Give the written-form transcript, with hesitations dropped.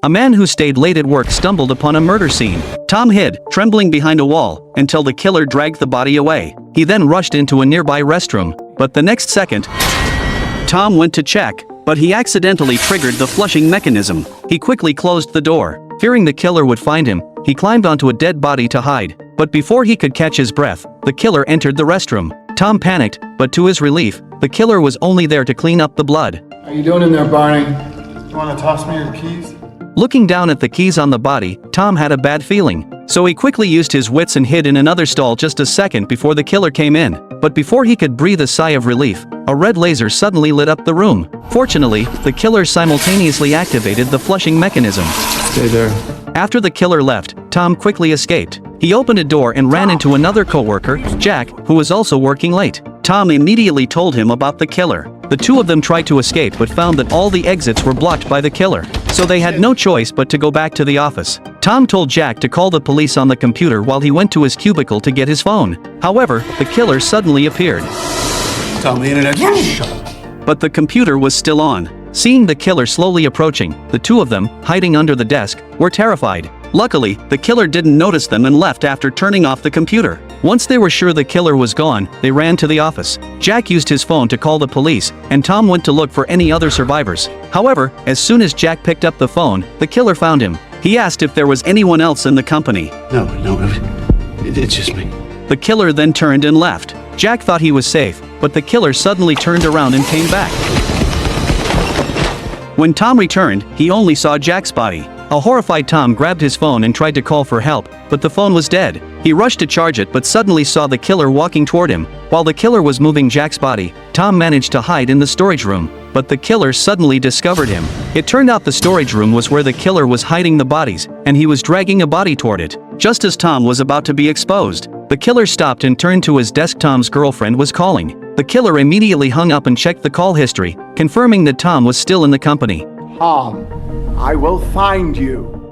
A man who stayed late at work stumbled upon a murder scene. Tom hid, trembling behind a wall, until the killer dragged the body away. He then rushed into a nearby restroom, but the next second, Tom went to check, but he accidentally triggered the flushing mechanism. He quickly closed the door. Fearing the killer would find him, he climbed onto a dead body to hide. But before he could catch his breath, the killer entered the restroom. Tom panicked, but to his relief, the killer was only there to clean up the blood. How you doing in there, Barney? You want to toss me your keys? Looking down at the keys on the body, Tom had a bad feeling. So he quickly used his wits and hid in another stall just a second before the killer came in. But before he could breathe a sigh of relief, a red laser suddenly lit up the room. Fortunately, the killer simultaneously activated the flushing mechanism. Stay there. After the killer left, Tom quickly escaped. He opened a door and ran into another coworker, Jack, who was also working late. Tom immediately told him about the killer. The two of them tried to escape but found that all the exits were blocked by the killer. So they had no choice but to go back to the office. Tom told Jack to call the police on the computer while he went to his cubicle to get his phone. However, the killer suddenly appeared. Tom, the internet. Shut up. But the computer was still on. Seeing the killer slowly approaching, the two of them, hiding under the desk, were terrified. Luckily, the killer didn't notice them and left after turning off the computer. Once they were sure the killer was gone, they ran to the office. Jack used his phone to call the police, and Tom went to look for any other survivors. However, as soon as Jack picked up the phone, the killer found him. He asked if there was anyone else in the company. No, it's just me. The killer then turned and left. Jack thought he was safe, but the killer suddenly turned around and came back. When Tom returned, he only saw Jack's body. A horrified Tom grabbed his phone and tried to call for help, but the phone was dead. He rushed to charge it but suddenly saw the killer walking toward him. While the killer was moving Jack's body, Tom managed to hide in the storage room, but the killer suddenly discovered him. It turned out the storage room was where the killer was hiding the bodies, and he was dragging a body toward it. Just as Tom was about to be exposed, the killer stopped and turned to his desk. Tom's girlfriend was calling. The killer immediately hung up and checked the call history, confirming that Tom was still in the company. Tom, I will find you.